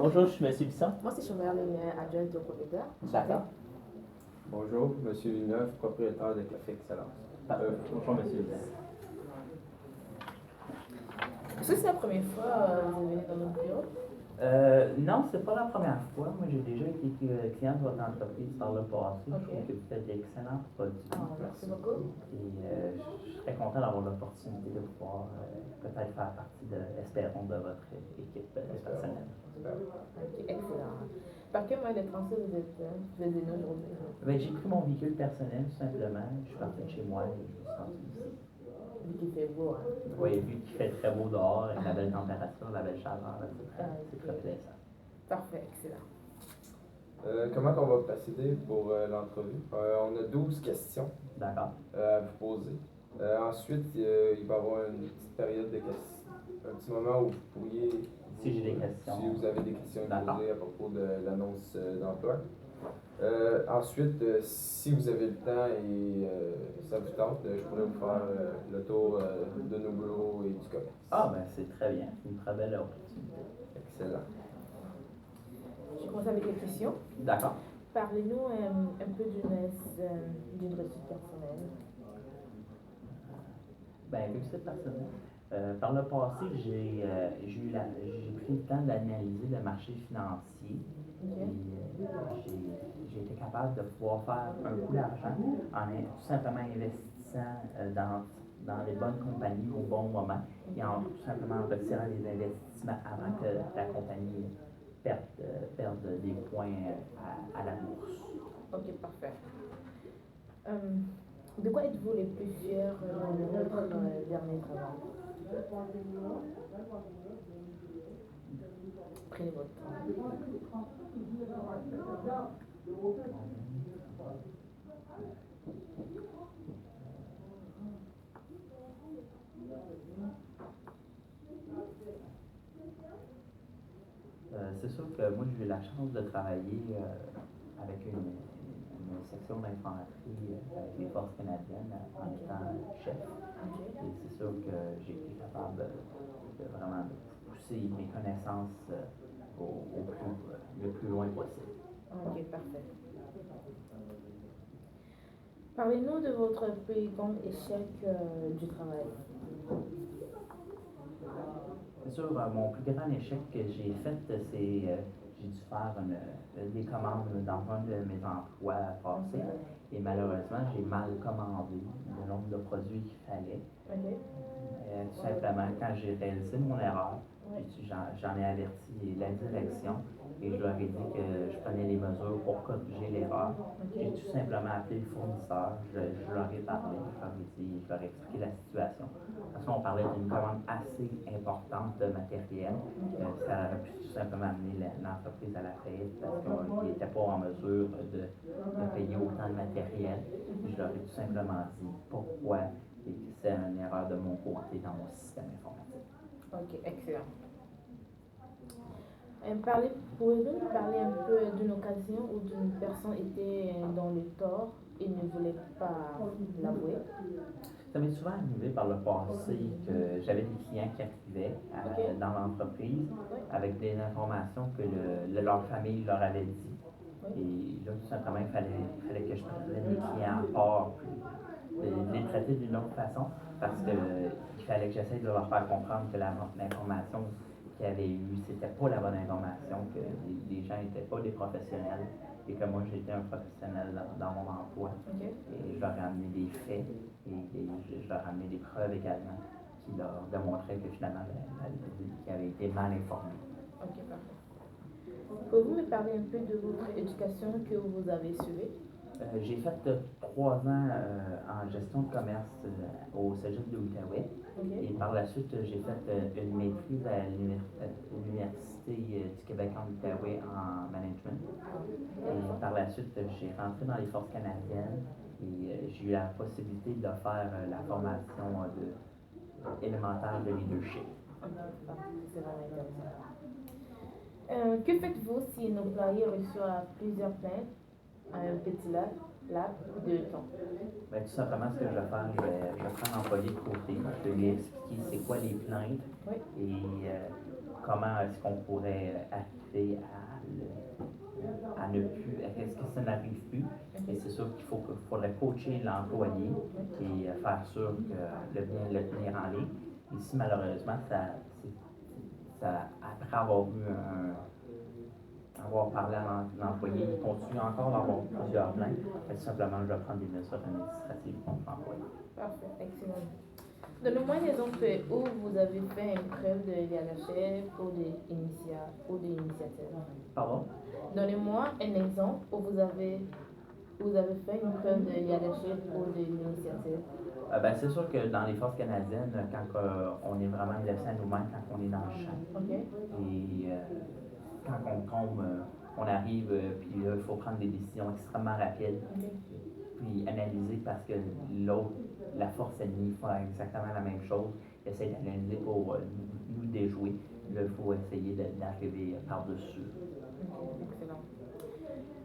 Bonjour, je suis M. Bisson. Moi, c'est Chambert, adjointe au propriétaire. D'accord. Bonjour, Monsieur Villeneuve, propriétaire de Café Excellence. Bonjour, M. Bisson. Est-ce que c'est la première fois que vous venez dans notre bureau? Non, c'est pas la première fois. Moi, j'ai déjà été client de votre entreprise par le passé. Ok. Je trouve que vous faites d'excellents produits. Merci beaucoup. Et je serais content d'avoir l'opportunité de pouvoir peut-être faire partie espérons, de votre équipe personnelle. Ok, excellent. Par quel moyen de transport vous êtes venu aujourd'hui? Ben, j'ai pris mon véhicule personnel, tout simplement. Je suis parti de chez moi et je me suis rendu ici. Vu qu'il fait beau, hein? Oui, vu qu'il fait très beau dehors, avec la belle température, la belle chaleur, c'est très plaisant. Parfait, excellent. Comment on va procéder pour l'entrevue? On a 12 questions D'accord. à vous poser. Ensuite, il va y avoir une petite période de questions, un petit moment où vous pourriez, Si j'ai des questions. si vous avez des questions à D'accord. poser à propos de l'annonce d'emploi. Ensuite, si vous avez le temps et ça vous tente, je pourrais vous faire le tour de nos bureaux et du commerce. Ah, ben c'est très bien. C'est une très belle opportunité. Excellent. Je commence avec les questions. D'accord. Parlez-nous un peu d'une réussite personnelle. Ben, réussite personnelle. Par le passé, j'ai pris le temps d'analyser le marché financier. Ok. Et j'ai été capable de pouvoir faire un coup d'argent tout simplement investissant dans les bonnes compagnies au bon moment et en tout simplement retirant les investissements avant que la compagnie perde des points à la bourse. Ok, parfait. De quoi êtes-vous les plus fiers de votre dernier travail? Prenez votre temps. C'est sûr que moi, j'ai eu la chance de travailler avec une section d'infanterie avec les forces canadiennes en étant chef. Et c'est sûr que j'ai été capable de vraiment pousser mes connaissances le plus loin possible. Ok, parfait. Parlez-nous de votre plus grand échec du travail. C'est sûr, mon plus grand échec que j'ai fait, c'est j'ai dû faire des commandes dans un de mes emplois passés et malheureusement, j'ai mal commandé le nombre de produits qu'il fallait. Ok. Tout simplement, quand j'ai réalisé mon erreur, j'en ai averti la direction et je leur ai dit que je prenais les mesures pour corriger l'erreur. J'ai tout simplement appelé le fournisseur, je leur ai parlé, je leur ai expliqué la situation. Parce qu'on parlait d'une commande assez importante de matériel. Ça aurait pu tout simplement amener l'entreprise à la faillite parce qu'ils n'étaient pas en mesure de payer autant de matériel. Je leur ai tout simplement dit pourquoi et que c'est une erreur de mon côté dans mon système informatique. Ok, excellent. Pouvez-vous nous parler un peu d'une occasion où une personne était dans le tort et ne voulait pas l'avouer? Ça m'est souvent arrivé par le passé que j'avais des clients qui arrivaient dans l'entreprise avec des informations que leur famille leur avait dit. Et là, tout simplement, il fallait que je prenne les clients à part, de les traiter d'une autre façon, parce qu'il fallait que j'essaie de leur faire comprendre que l'information qu'ils avaient eue, c'était pas la bonne information, que les gens n'étaient pas des professionnels, et que moi, j'étais un professionnel dans mon emploi. Okay. Et je leur ai amené des faits, et je leur ai amené des preuves également, qui leur démontraient que finalement, qu'ils avaient été mal informés. Ok, parfait. Pouvez-vous me parler un peu de votre éducation que vous avez suivie? J'ai fait 3 ans en gestion de commerce au Cégep de l'Outaouais. Okay. Et par la suite, j'ai fait une maîtrise à l'Université du Québec en Outaouais en management. Et par la suite, j'ai rentré dans les forces canadiennes et j'ai eu la possibilité de faire la formation élémentaire de leadership. C'est vraiment intéressant. Que faites-vous si un employé reçoit plusieurs plaintes à un petit laps de temps? Ben, tout simplement, ce que je vais faire, je vais prendre l'employé de côté, je vais lui expliquer c'est quoi les plaintes et comment est-ce qu'on pourrait arriver à ne plus, est-ce que ça n'arrive plus? Et c'est sûr qu'il faudrait coacher l'employé et faire sûr que le tenir en ligne. Ici, malheureusement, après avoir parlé à l'employé, il continue encore d'avoir plusieurs plaintes. Tout simplement, je vais prendre des mesures administratives contre l'employé. Parfait, excellent. Donnez-moi un exemple où vous avez fait une preuve de hiérarchie pour des initiatives. Pardon? Donnez-moi un exemple où vous avez fait une preuve de hiérarchie pour des initiatives. Ben, c'est sûr que dans les forces canadiennes, quand on est vraiment laissé à nous-mêmes, quand on est dans le champ, Okay. et quand on tombe, on arrive, puis il faut prendre des décisions extrêmement rapides, Okay. puis analyser parce que l'autre, la force ennemie, fait exactement la même chose, essaie d'analyser pour nous déjouer. Là, il faut essayer d'arriver par-dessus. Okay. Excellent.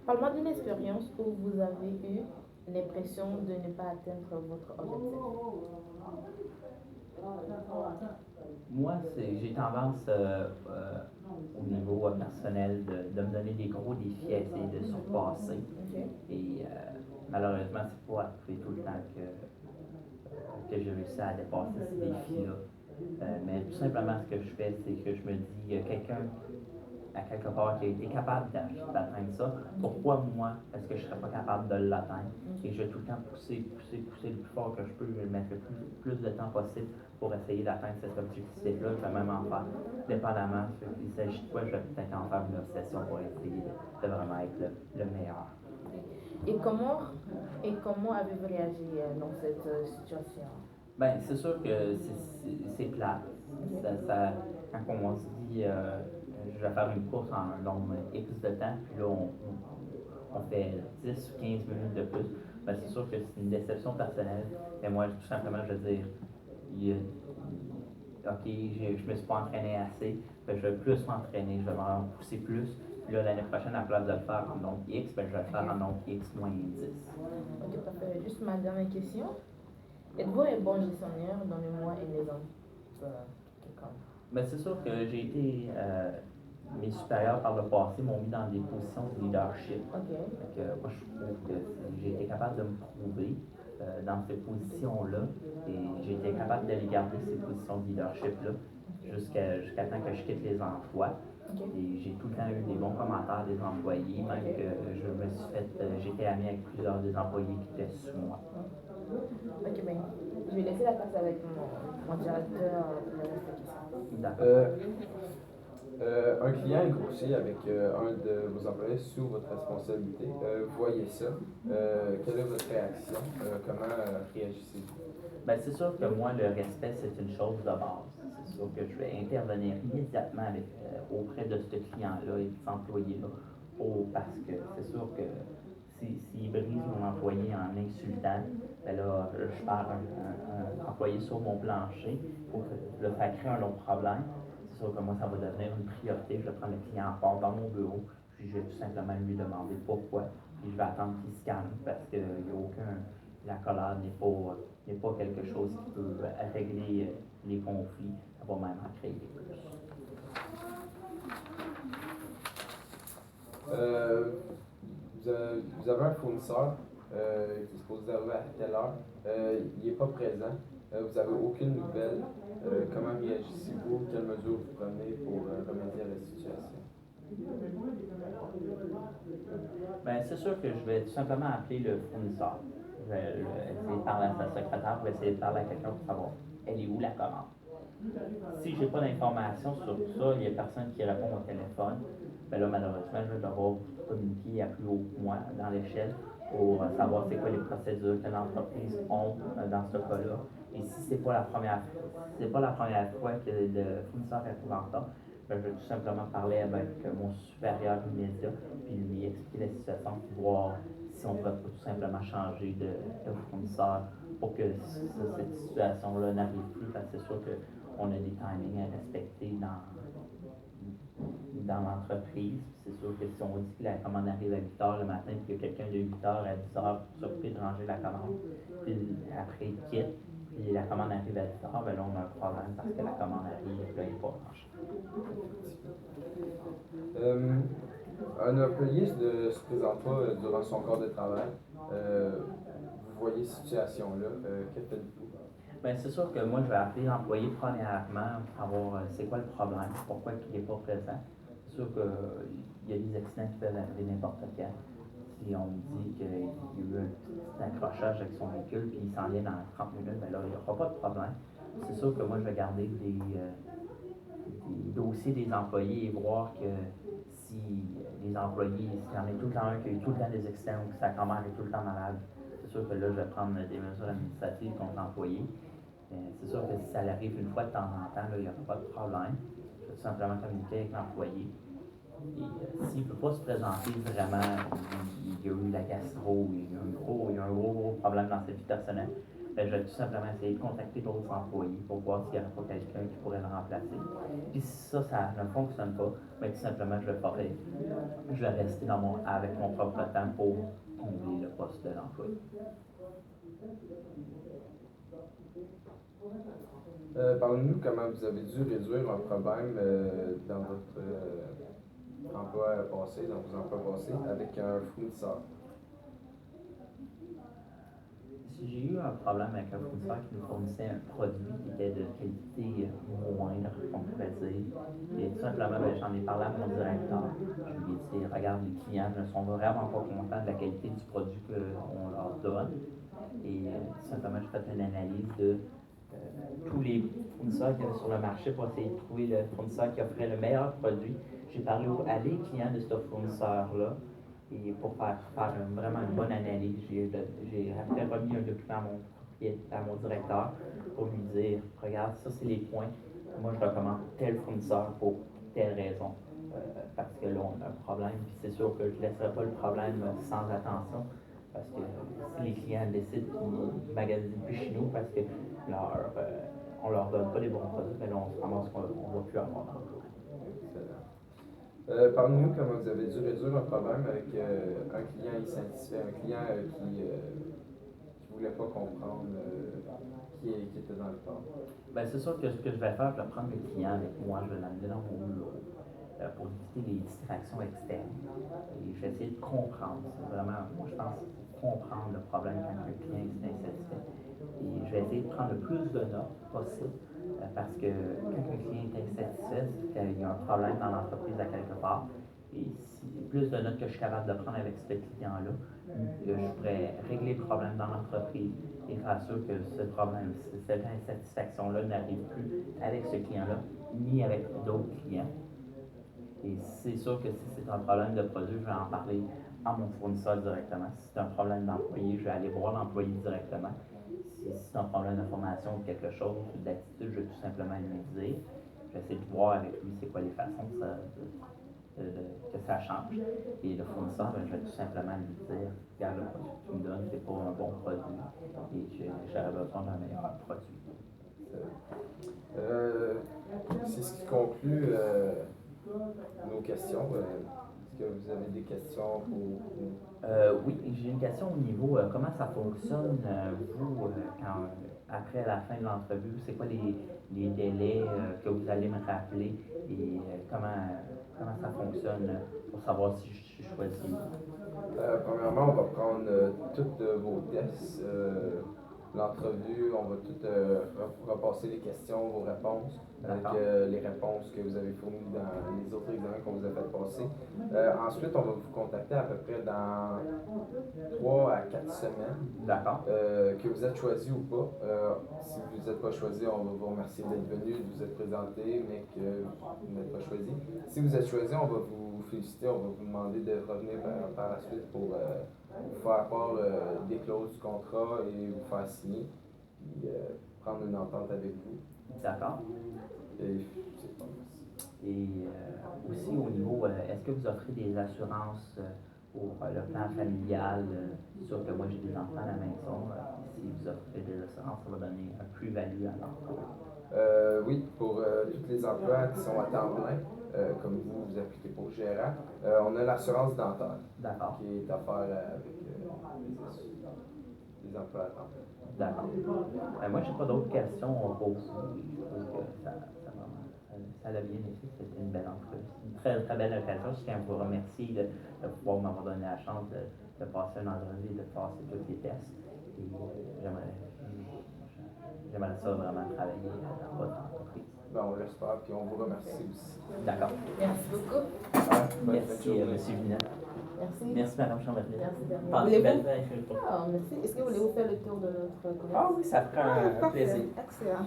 Parle-moi d'une expérience où vous avez eu l'impression de ne pas atteindre votre objectif. Moi, j'ai tendance au niveau personnel de me donner des gros défis à essayer de surpasser. Okay. Et malheureusement, c'est pas arrivé tout le temps que j'ai réussi à dépasser ces défis-là. Mais tout simplement, ce que je fais, c'est que je me dis, il y a quelqu'un à quelque part qui a été capable d'atteindre ça. Pourquoi moi, est-ce que je ne serais pas capable de l'atteindre? Et je vais tout le temps pousser le plus fort que je peux. Je vais mettre le plus de temps possible pour essayer d'atteindre cet objectif-là. Je vais même en faire dépendamment. Il s'agit de quoi, je vais peut-être en faire une obsession pour essayer de vraiment être le meilleur. Et comment avez-vous réagi dans cette situation? Ben, c'est sûr que c'est plate. Quand on se dit, je vais faire une course en un nombre X de temps, puis là, on fait 10 ou 15 minutes de plus, ben, c'est sûr que c'est une déception personnelle. Et moi, tout simplement, je veux dire, OK, je me suis pas entraîné assez, ben, je vais plus m'entraîner, je vais m'en pousser plus. Puis là, l'année prochaine, à la place de le faire en nombre X, ben, je vais le faire en nombre X moins 10. Ok, parfait. Juste ma dernière question. Êtes-vous un bon gestionnaire? Donnez-moi un exemple. Ben, c'est sûr que j'ai été. Mes supérieurs par le passé m'ont mis dans des positions de leadership. Ok. Donc, moi, je trouve que j'ai été capable de me prouver dans ces positions-là et j'ai été capable d'aller garder ces positions de leadership-là jusqu'à temps que je quitte les emplois. Ok. Et j'ai tout le temps eu des bons commentaires des employés, même que je me suis fait, j'étais ami avec plusieurs des employés qui étaient sous moi. Ok, ben, je vais laisser la place avec mon directeur pour le reste des questions. D'accord. Un client est grossier avec un de vos employés sous votre responsabilité. Vous voyez ça. Quelle est votre réaction? Comment réagissez-vous? Ben, c'est sûr que moi, le respect, c'est une chose de base. C'est sûr que je vais intervenir immédiatement auprès de ce client-là et de cet employé-là. Parce que c'est sûr que s'il brise mon employé en insultant, ben là, je perds un employé sur mon plancher pour le faire créer un autre problème. C'est sûr que moi, ça va devenir une priorité. Je vais prendre le client en part dans mon bureau, puis je vais tout simplement lui demander pourquoi. Puis je vais attendre qu'il se calme parce que la colère n'est pas quelque chose qui peut régler les conflits. Ça va même en créer plus. Vous avez un fournisseur qui est supposé arriver à telle heure. Il n'est pas présent. Vous n'avez aucune nouvelle. Comment réagissez-vous? Quelles mesures vous prenez pour remédier à la situation? Bien, c'est sûr que je vais tout simplement appeler le fournisseur. Je vais essayer de parler à sa secrétaire pour essayer de parler à quelqu'un pour savoir elle est où la commande. Si je n'ai pas d'informations sur ça, il n'y a personne qui répond au téléphone, bien là, malheureusement, je vais devoir communiquer à plus haut que moi dans l'échelle pour savoir c'est quoi les procédures que l'entreprise ont dans ce cas-là. Et si ce n'est pas la première fois que le fournisseur est en retard, ben, je vais tout simplement parler avec mon supérieur immédiat, puis lui expliquer la situation, puis voir si on peut tout simplement changer de fournisseur pour que cette situation-là n'arrive plus, parce que c'est sûr qu'on a des timings à respecter dans l'entreprise. C'est sûr que si on dit que la commande arrive à 8 h le matin, puis qu'il y a quelqu'un de 8 h à 10 h pour s'occuper de ranger la commande, puis après il quitte, puis la commande arrive à 10 heures, ben là, on a un problème parce que la commande arrive et puis là, il n'est pas branché. Un employé se présente pas durant son corps de travail. Vous voyez cette situation-là, que faites-vous? Bien, c'est sûr que moi, je vais appeler l'employé premièrement pour savoir c'est quoi le problème, pourquoi il n'est pas présent. C'est sûr qu'il y a des accidents qui peuvent arriver n'importe quand. Si on me dit qu'il y a eu un petit accrochage avec son véhicule puis il s'en vient dans 30 minutes, bien là, il n'y aura pas de problème. C'est sûr que moi, je vais garder des dossiers des employés et voir que si les employés, s'il y en a tout le temps un qui a eu tout le temps des accidents ou que sa grand-mère est tout le temps malade, c'est sûr que là, je vais prendre des mesures administratives contre l'employé. C'est sûr que si ça arrive une fois de temps en temps, là, il n'y aura pas de problème. Je vais tout simplement communiquer avec l'employé. Et s'il ne peut pas se présenter vraiment, il y a eu la gastro, il y a un gros problème dans sa vie personnelle, ben, je vais tout simplement essayer de contacter d'autres employés pour voir s'il n'y aurait pas quelqu'un qui pourrait le remplacer. Puis si ça ne fonctionne pas, ben, tout simplement, je vais rester avec mon propre temps pour combler le poste de l'employé. Parlez-nous comment vous avez dû réduire un problème dans votre emploi passé, dans vos emplois passés, avec un fournisseur. Si j'ai eu un problème avec un fournisseur qui nous fournissait un produit qui était de qualité moindre, on pourrait dire, et tout simplement, ben, j'en ai parlé à mon directeur. Je lui ai dit, regarde, les clients ne sont vraiment pas contents de la qualité du produit qu'on leur donne. Et tout simplement, j'ai fait une analyse de tous les fournisseurs qu'il y avait sur le marché pour essayer de trouver le fournisseur qui offrait le meilleur produit. J'ai parlé à les clients de ce fournisseur-là et pour faire vraiment une bonne analyse. J'ai après remis un document à mon directeur pour lui dire, regarde, ça c'est les points. Moi, je recommande tel fournisseur pour telle raison. Parce que là, on a un problème, puis c'est sûr que je ne laisserai pas le problème sans attention. Parce que si les clients décident qu'ils ne magasinent plus chez nous parce que on leur donne pas les bons produits, mais là, on se ramasse qu'on ne va plus avoir d'emploi. Parlez-nous comment vous avez dû résoudre un problème avec un client insatisfait, un client qui ne voulait pas comprendre qui était dans le temps. Bien, c'est sûr que ce que je vais faire, je vais prendre le client avec moi, je vais l'amener dans mon bureau pour éviter les distractions externes. Et je vais essayer de comprendre. C'est vraiment, moi, je pense, comprendre le problème quand un client est insatisfait. Et je vais essayer de prendre le plus de notes possible parce que quand un client est insatisfait, c'est qu'il y a un problème dans l'entreprise à quelque part. Et si plus de notes que je suis capable de prendre avec ce client-là, je pourrais régler le problème dans l'entreprise et faire sûr que ce problème, cette insatisfaction-là n'arrive plus avec ce client-là, ni avec d'autres clients. Et c'est sûr que si c'est un problème de produit, je vais en parler à mon fournisseur directement. Si c'est un problème d'employé, je vais aller voir l'employé directement. Si c'est un problème de formation ou quelque chose, ou d'attitude, je vais tout simplement lui dire. Je vais essayer de voir avec lui c'est quoi les façons que ça change. Et le fournisseur, ben, je vais tout simplement lui dire, regarde, le produit que tu me donnes, c'est pas un bon produit et j'aurais besoin d'un meilleur produit. C'est ce qui conclut nos questions. Est-ce que vous avez des questions pour... Oui, j'ai une question au niveau comment ça fonctionne, vous, après la fin de l'entrevue, c'est quoi les délais que vous allez me rappeler et comment ça fonctionne pour savoir si je suis choisi? Premièrement, on va prendre tous vos tests. L'entrevue, on va tout repasser les questions, vos réponses, avec les réponses que vous avez fournies dans les autres examens qu'on vous a fait passer. Ensuite, on va vous contacter à peu près dans 3 à 4 semaines. D'accord. Que vous êtes choisi ou pas. Si vous n'êtes pas choisi, on va vous remercier d'être venu, de vous être présenté, mais que vous n'êtes pas choisi. Si vous êtes choisi, on va vous féliciter, on va vous demander de revenir par la suite pour vous faire part des clauses du contrat et vous faire signer, puis prendre une entente avec vous. D'accord. Et c'est pas mal. Et aussi au niveau, est-ce que vous offrez des assurances pour le plan familial? C'est sûr que moi j'ai des enfants à la maison. Si vous offrez des assurances, ça va donner un plus-value à l'emploi. Oui, pour tous les emplois qui sont à temps plein, comme vous appliquez pour gérant, on a l'assurance dentaire. D'accord. Qui est à faire avec des emplois à temps plein. D'accord. Moi, je n'ai pas d'autres questions pour vous. Je trouve que ça l'a bien été. C'était une belle entrevue. Une très, très belle occasion. Je tiens à vous remercier de pouvoir m'avoir donné la chance de passer une entrevue et de passer tous les tests. Et j'aimerais ça vraiment travailler dans votre entreprise. Ben, on l'espère, puis on vous remercie aussi. D'accord. Merci beaucoup. Merci, M. Vinet. Merci. Merci, Mme Chamberlain. Merci, Daniel. Passez une belle Voulez-vous- fête. Ah, merci. Est-ce que voulez-vous faire le tour de notre commerce? Ah oui, ça fera un Parfait. plaisir. Excellent.